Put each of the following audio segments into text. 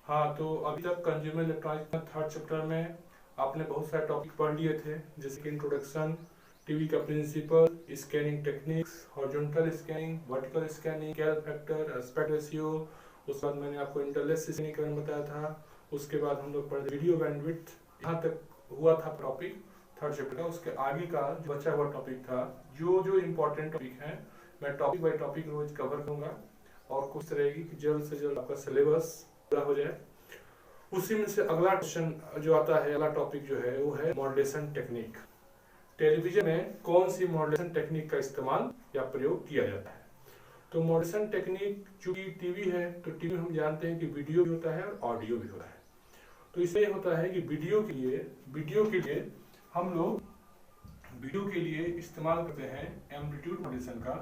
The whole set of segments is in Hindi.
हाँ, तो अभी तक कंज्यूमर इलेक्ट्रॉनिक्स का थर्ड चैप्टर में आपने बहुत सारे टॉपिक पढ़ लिए थे, जैसे कि इंट्रोडक्शन, टीवी का principle, scanning techniques, horizontal scanning, vertical scanning, scale factor, aspect ratio. उसके बाद मैंने आपको इंटरलेस स्कैनिंग करना बताया था। उसके बाद हम लोग पढ़े वीडियो बैंडविड्थ। यहाँ तक हुआ था टॉपिक थर्ड चैप्टर का। उसके आगे का जो बचा हुआ टॉपिक था, जो जो इम्पोर्टेंट टॉपिक है, मैं टॉपिक बाय टॉपिक रोज कवर करूँगा और कोशिश रहेगी कि जल्द से जल्द आपका सिलेबस पूरा हो जाए। उसी में से अगला क्वेश्चन जो आता है, अगला टॉपिक जो है वो है मॉड्यूलेशन टेक्निक। टेलीविजन में कौन सी मॉड्यूलेशन टेक्निक का इस्तेमाल या प्रयोग किया जाता है? तो मॉड्यूलेशन टेक्निक, चूंकि टीवी है तो टीवी में हम जानते हैं कि वीडियो भी होता है और ऑडियो भी होता है। तो इसमें होता है कि वीडियो के लिए हम लोग वीडियो के लिए इस्तेमाल करते हैं एम्पलीट्यूड मॉड्यूलेशन का।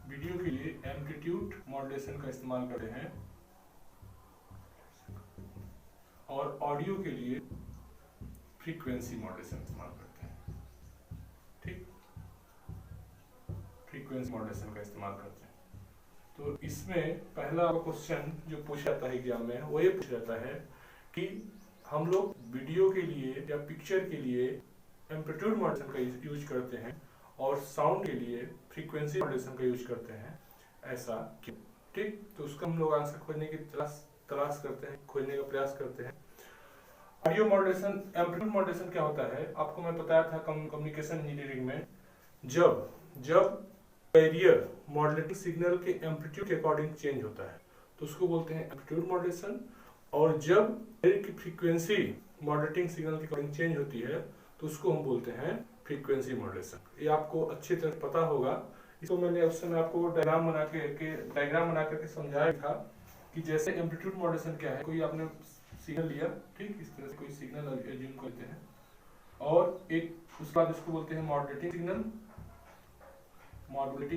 वीडियो के लिए एम्पलीट्यूड मॉड्यूलेशन का इस्तेमाल करते हैं और ऑडियो के लिए फ्रीक्वेंसी मॉड्यूलेशन इस्तेमाल करते हैं। ठीक, फ्रीक्वेंसी मॉड्यूलेशन का इस्तेमाल करते हैं। तो इसमें पहला क्वेश्चन जो पूछा जाता है एग्जाम में, वो ये पूछा जाता है कि हम लोग वीडियो के लिए या पिक्चर के लिए एम्पलीट्यूड मॉड्यूलेशन का यूज करते हैं और साउंड के लिए फ्रीक्वेंसी मॉड्यूलेशन का यूज करते हैं, ऐसा क्यों? ठीक, तो उसका हम लोग आंसर खोजने की तलाश करते हैं, खोजने का प्रयास करते हैं। ऑडियो मॉड्यूलेशन, एम्पलीट्यूड मॉड्यूलेशन क्या होता है? आपको मैं बताया था कम्युनिकेशन इंजीनियरिंग में, जब कैरियर मॉड्यूलेटिंग सिग्नल के एम्पलीट्यूड के अकॉर्डिंग चेंज होता है तो उसको बोलते हैं एम्पलीट्यूड मॉड्यूलेशन। और जब कैरियर की फ्रीक्वेंसी मॉड्यूलेटिंग सिग्नल के अकॉर्डिंग चेंज होती है तो उसको हम बोलते हैं फ्रीक्वेंसी मॉड्यूलेशन। ये आपको अच्छी तरह पता होगा। इसको मैंने उस समय आपको डायग्राम बना करके समझाया था कि जैसे एम्पलीट्यूड मॉड्यूलेशन क्या है। कोई आपने सिग्नल लिया, ठीक, इस तरह से कोई सिग्नल एज्यूम करते हैं और एक उसके बाद इसको बोलते हैं मॉड्यूलेटिंग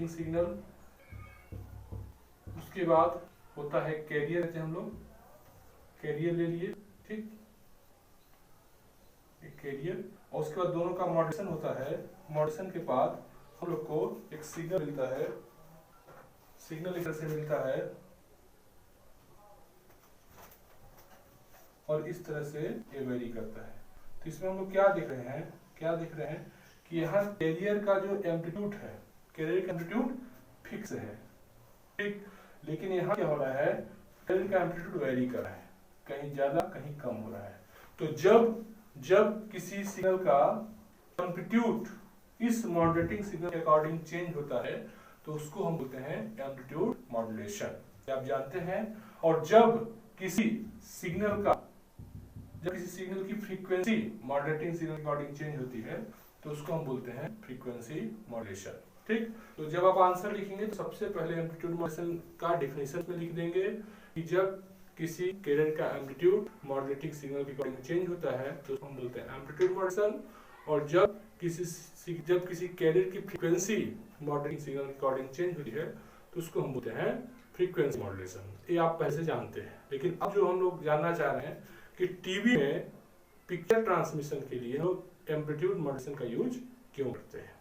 सिग्नल। उसके बाद होता है कैरियर, जैसे हम लोग कैरियर ले लिए, ठीक, एक कैरियर, और उसके बाद दोनों का मॉड्यूलेशन होता है। मॉड्यूलेशन के बाद हम लोग को एक सिग्नल मिलता है, सिग्नल इस तरह से मिलता है और इस तरह से ये वेरी करता है। तो इसमें हम लोग क्या देख रहे हैं कि यहाँ कैरियर का जो एम्पलीट्यूड है, कैरियर का एम्पलीट्यूड फिक्स है, ठीक, लेकिन यहाँ क्या हो रहा है, कैरियर का एम्पलीट्यूड वेरी कर रहा है, कहीं ज्यादा कहीं कम हो रहा है। तो जब किसी सिग्नल का एम्पलीट्यूड इस मॉड्यूलेटिंग सिग्नल के अकॉर्डिंग चेंज होता है तो उसको हम बोलते हैं एम्पलीट्यूड मॉड्यूलेशन, आप जानते हैं। और जब किसी सिग्नल की फ्रीक्वेंसी मॉड्यूलेटिंग सिग्नल के अकॉर्डिंग चेंज होती है तो उसको हम बोलते हैं फ्रीक्वेंसी मॉड्यूलेशन। ठीक, तो जब आप आंसर लिखेंगे तो सबसे पहले एम्पलीट्यूड मॉड्यूलेशन का डेफिनेशन में लिख देंगे कि जब किसी कैरियर का एम्पलीट्यूड मॉड्यूलेटिंग सिग्नल के अकॉर्डिंग चेंज होता है तो हम बोलते हैं एम्पलीट्यूड मॉड्यूलेशन। और जब किसी कैरियर की फ्रीक्वेंसी मॉड्यूलेटिंग सिग्नल के अकॉर्डिंग चेंज होती है तो उसको हम बोलते हैं फ्रीक्वेंसी मॉड्यूलेशन। ये आप पहले से जानते हैं, लेकिन अब जो हम लोग जानना चाह रहे हैं कि टीवी में पिक्चर ट्रांसमिशन के लिए लोग एम्पलीट्यूड मॉड्यूलेशन का यूज क्यों करते हैं।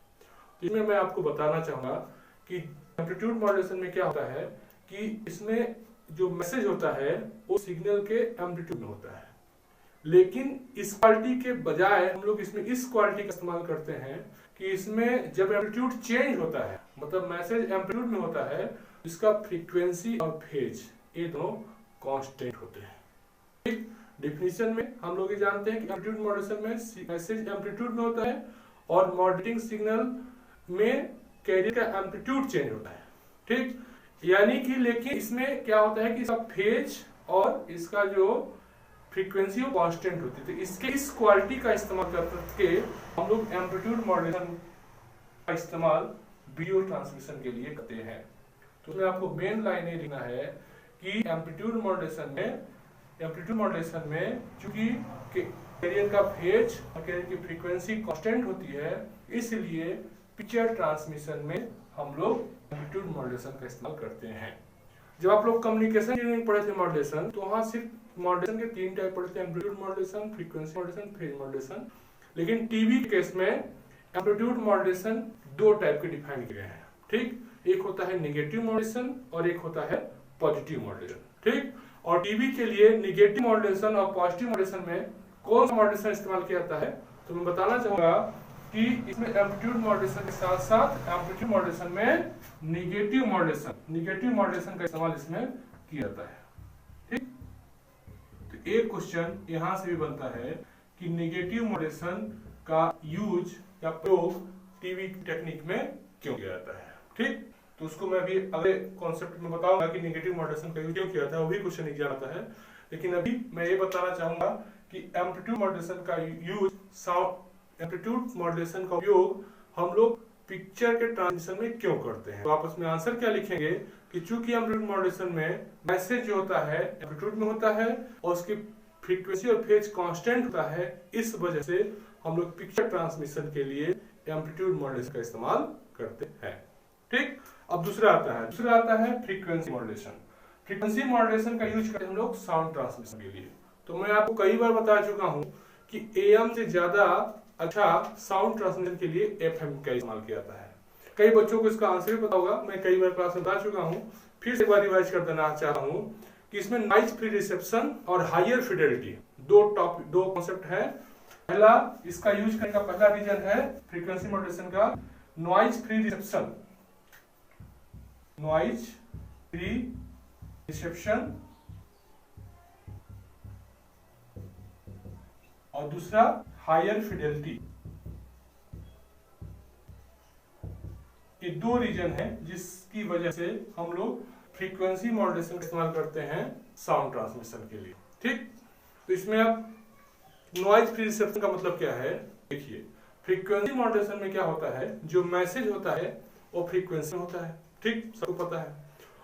तो इसमें मैं आपको बताना चाहूंगा कि एम्पलीट्यूड मॉड्यूलेशन में क्या होता है कि इसमें जो मैसेज होता है वो सिग्नल के एम्पलीट्यूड में होता है, लेकिन इस क्वालिटी के बजाय हम लोग इसमें इस क्वालिटी का इस्तेमाल करते हैं कि इसमें जब एम्पलीट्यूड चेंज होता है, मतलब मैसेज एम्पलीट्यूड में होता है, इसका फ्रीक्वेंसी और फेज ये दोनों कांस्टेंट होते हैं। ठीक, डेफिनेशन में हम लोग ये जानते हैं कि एम्पलीट्यूड मॉड्यूलेशन में मैसेज एम्पलीट्यूड में होता है और मॉड्यूलेटिंग सिग्नल में कैरियर का एम्पलीट्यूड चेंज होता है। ठीक, यानी कि लेकिन इसमें क्या होता है कि इसका फेज और इसका जो फ्रीक्वेंसी वो कांस्टेंट होती है। तो इसके इस क्वालिटी का इस्तेमाल करके हम लोग एम्पलीट्यूड मॉड्यूलेशन का इस्तेमाल वीडियो ट्रांसमिशन के लिए करते हैं। तो उसमें आपको मेन लाइन ये लिखना है कि एम्पलीट्यूड मॉड्यूलेशन में चूंकि कैरियर का फेज और कैरियर की फ्रीक्वेंसी कांस्टेंट होती है, इसलिए पिक्चर ट्रांसमिशन में हम लोग एम्पलीट्यूड मॉड्यूलेशन का इस्तेमाल करते हैं। जब आप लोग कम्युनिकेशन इंजीनियरिंग पढ़े थे मॉड्यूलेशन, तो वहां सिर्फ मॉड्यूलेशन के 3 टाइप पढ़े थे, amplitude modulation, frequency modulation, phase modulation. लेकिन टीवी के केस में एम्पलीट्यूड मॉड्यूलेशन 2 टाइप के डिफाइन किए हैं। ठीक, एक होता है नेगेटिव मॉड्यूलेशन और एक होता है पॉजिटिव मॉड्यूलेशन। ठीक, और टीवी के लिए निगेटिव मॉड्यूलेशन और पॉजिटिव मॉड्यूलेशन में कौन सा मॉड्यूलेशन इस्तेमाल किया जाता है, तो मैं बताना चाहूंगा कि इसमें एम्पलीट्यूड मॉड्यूलेशन के साथ साथ एम्पलीट्यूड मॉड्यूलेशन में निगेटिव मॉड्यूलेशन का इस्तेमाल इसमें किया जाता है। ठीक, तो एक क्वेश्चन यहां से भी बनता है कि निगेटिव मॉड्यूलेशन का यूज या प्रयोग टीवी टेक्निक में क्यों किया जाता है। ठीक, तो उसको मैं अभी अगले कॉन्सेप्ट में बताऊंगा कि निगेटिव मॉड्यूलेशन का यूज क्यों किया जाता है, वो भी क्वेश्चन एग्जाम आता है। लेकिन अभी मैं ये बताना चाहूंगा कि एम्पलीट्यूड मॉड्यूलेशन का यूज एम्पलीट्यूड मॉड्यूलेशन का उपयोग हम लोग पिक्चर के ट्रांसमिशन में क्यों करते हैं। तो आप उसमें आंसर क्या लिखेंगे कि चूंकि एम्पलीट्यूड मॉड्यूलेशन में मैसेज जो होता है एम्पलीट्यूड में होता है और उसकी फ्रीक्वेंसी और फेज कांस्टेंट होता है, इस वजह से हम लोग पिक्चर ट्रांसमिशन के लिए एम्पलीट्यूड मॉड्यूलेशन का इस्तेमाल करते हैं। ठीक, अब दूसरा आता है फ्रीक्वेंसी मॉड्यूलेशन। फ्रीक्वेंसी मॉड्यूलेशन का यूज करते हैं हम लोग साउंड ट्रांसमिशन के लिए। तो मैं आपको कई बार बता चुका हूं कि एएम से ज्यादा अच्छा साउंड ट्रांसमिशन के लिए एफएम का इस्तेमाल किया जाता है। कई बच्चों को इसका आंसर भी पता होगा, मैं कई बार क्लास में बता चुका हूं, फिर से एक बार रिवाइज कर देना चाहता हूं कि इसमें नॉइज फ्री रिसेप्शन और हायर फिडेलिटी दो कॉन्सेप्ट है। पहला इसका यूज करने का पहला रीजन है फ्रीक्वेंसी मॉड्यूलेशन का नॉइज फ्री रिसेप्शन और दूसरा हायर फिडेलिटी। ये दो रीजन है जिसकी वजह से हम लोग फ्रीक्वेंसी मॉड्यूलेशन का इस्तेमाल करते हैं साउंड ट्रांसमिशन के लिए। ठीक, तो इसमें अब नॉइज फ्री रिसेप्शन का मतलब क्या है, देखिए फ्रीक्वेंसी मॉड्यूलेशन में क्या होता है, जो मैसेज होता है वो फ्रीक्वेंसी में होता है। ठीक, सबको पता है।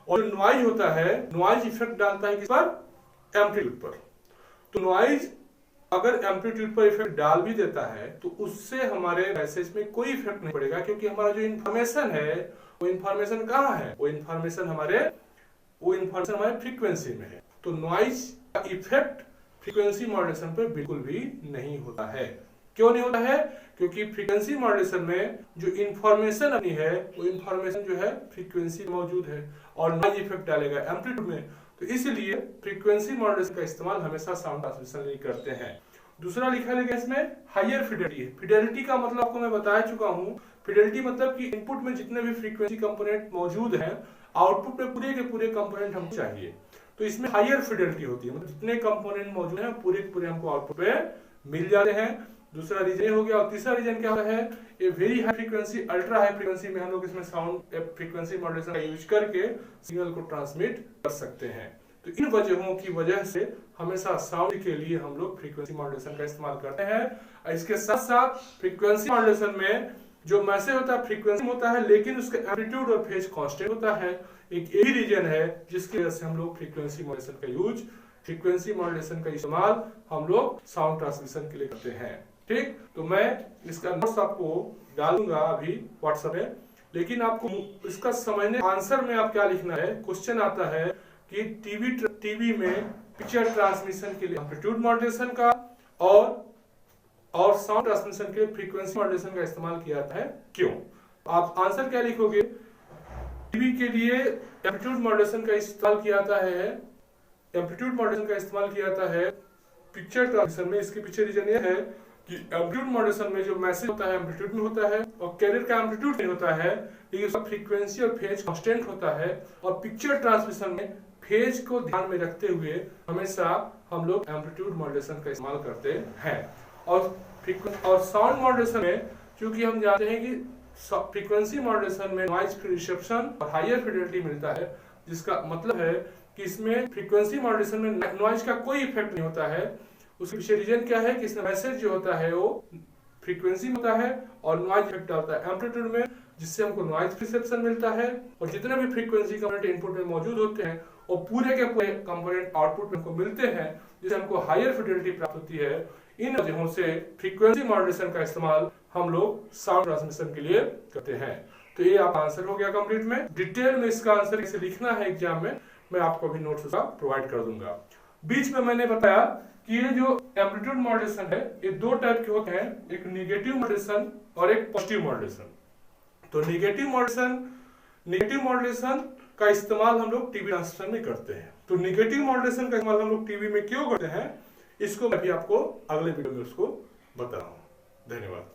और जो नॉइज होता है, नॉइज इफेक्ट डालता है किस पर, एम्पलीट्यूड पर। तो नॉइज अगर एम्पलीट्यूड पर इफेक्ट डाल भी देता है तो उससे हमारे मैसेज में कोई इफेक्ट नहीं पड़ेगा, क्योंकि हमारा जो इंफॉर्मेशन है वो इंफॉर्मेशन कहाँ है, वो इंफॉर्मेशन हमारे फ्रीक्वेंसी में है। तो नॉइज का इफेक्ट फ्रीक्वेंसी मॉड्यूलेशन पर बिल्कुल भी नहीं होता है। क्यों नहीं होता है, क्योंकि फ्रीक्वेंसी मॉड्यूलेशन में जो इंफॉर्मेशन अपनी है वो इंफॉर्मेशन जो है फ्रीक्वेंसी में मौजूद है और नॉइज इफेक्ट डालेगा एम्पलीट्यूड में। तो इसलिए फ्रीक्वेंसी मॉड्यूलेशन का इस्तेमाल हमेशा साउंड ट्रांसमिशन में करते हैं। दूसरा लिखा है इसमें हायर फिडेलिटी। फिडेलिटी का मतलब आपको मैं बता चुका हूं। फिडेलिटी मतलब कि इनपुट में जितने भी फ्रीक्वेंसी कंपोनेंट मौजूद हैं, आउटपुट में पूरे के पूरे कंपोनेंट हमको चाहिए। तो इसमें हायर फिडेलिटी होती है, मतलब जितने कंपोनेंट मौजूद हैं पूरे के पूरे हमको आउटपुट पे मिल जाते हैं। दूसरा रीजन हो गया। और तीसरा रीजन क्या है, ये very high frequency, ultra high frequency में हम लोग इसमें साउंड फ्रीक्वेंसी मॉड्यूलेशन का यूज करके सिग्नल को ट्रांसमिट कर सकते हैं। तो इन वजहों की वजह से हमेशा साउंड के लिए हम लोग फ्रीक्वेंसी मॉड्यूलेशन का इस्तेमाल करते हैं। इसके साथ साथ फ्रीक्वेंसी मॉड्यूलेशन में जो मैसेज होता है फ्रीक्वेंसी होता है, लेकिन उसका एम्पलीट्यूड और फेज कांस्टेंट होता है। एक यही रीजन है जिसकी वजह से हम लोग फ्रीक्वेंसी मॉड्यूलेशन का इस्तेमाल हम लोग साउंड ट्रांसमिशन के लिए करते हैं। ठीक, तो मैं इसका नोट्स आपको डालूंगा अभी व्हाट्सएप पे, लेकिन आपको इसका समझने आंसर में आप क्या लिखना है। क्वेश्चन आता है कि टीवी में पिक्चर ट्रांसमिशन के लिए एम्पलीट्यूड मॉड्यूलेशन का और साउंड ट्रांसमिशन के लिए फ्रीक्वेंसी मॉड्यूलेशन का इस्तेमाल किया जाता है, क्यों। आप आंसर क्या लिखोगे, टीवी के लिए एम्पलीट्यूड मॉड्यूलेशन का इस्तेमाल किया जाता है, एम्पलीट्यूड मॉड्यूलेशन का इस्तेमाल किया जाता है पिक्चर ट्रांसमिशन में। इसके पीछे रीजन ये है कि एम्पलीट्यूड मॉड्यूलेशन में जो मैसेज होता है एम्पलीट्यूड में होता है और कैरियर का एम्पलीट्यूड नहीं होता है, लेकिन उसका फ्रीक्वेंसी और फेज कांस्टेंट होता है। और पिक्चर ट्रांसमिशन में फेज को ध्यान में रखते हुए हमेशा हम लोग एम्पलीट्यूड मॉड्यूलेशन का इस्तेमाल करते हैं। और साउंड मॉड्यूलेशन में चूंकि हम जानते हैं कि फ्रीक्वेंसी मॉड्यूलेशन में नॉइज फ्री रिसेप्शन और हायर फिडेलिटी मिलता है, जिसका मतलब है कि इसमें फ्रीक्वेंसी मॉड्यूलेशन में नॉइज का कोई इफेक्ट नहीं होता है। उसके पीछे रीजन क्या है कि इसमें मैसेज जो होता है वो फ्रीक्वेंसी में होता है और नॉइज इफेक्ट डालता है एम्पलीट्यूड में, जिससे हमको नॉइज रिसेप्शन मिलता है। और जितने भी फ्रीक्वेंसी कंपोनेंट इनपुट में मौजूद होते हैं वो पूरे के पूरे कंपोनेंट आउटपुट में हमको मिलते हैं, जिससे हमको हायर फिडेलिटी प्राप्त होती है। इन वजहों से फ्रीक्वेंसी मॉड्यूलेशन का इस्तेमाल हम लोग साउंड ट्रांसमिशन के लिए करते हैं। तो ये आप आंसर हो गया कंप्लीट में। डिटेल में इसका आंसर कैसे लिखना है एग्जाम में मैं आपको अभी नोट्स प्रोवाइड कर दूंगा। बीच में मैंने बताया कि ये जो एम्पलीट्यूड मॉड्यूलेशन है ये दो टाइप के होते हैं, एक नेगेटिव मॉड्यूलेशन और एक पॉजिटिव मॉड्यूलेशन। तो नेगेटिव मॉड्यूलेशन का इस्तेमाल हम लोग टीवी ट्रांसमिशन में करते हैं। तो निगेटिव मॉड्यूलेशन का इस्तेमाल हम लोग टीवी में क्यों करते हैं, इसको मैं भी आपको अगले वीडियो में उसको बता रहा हूँ। धन्यवाद।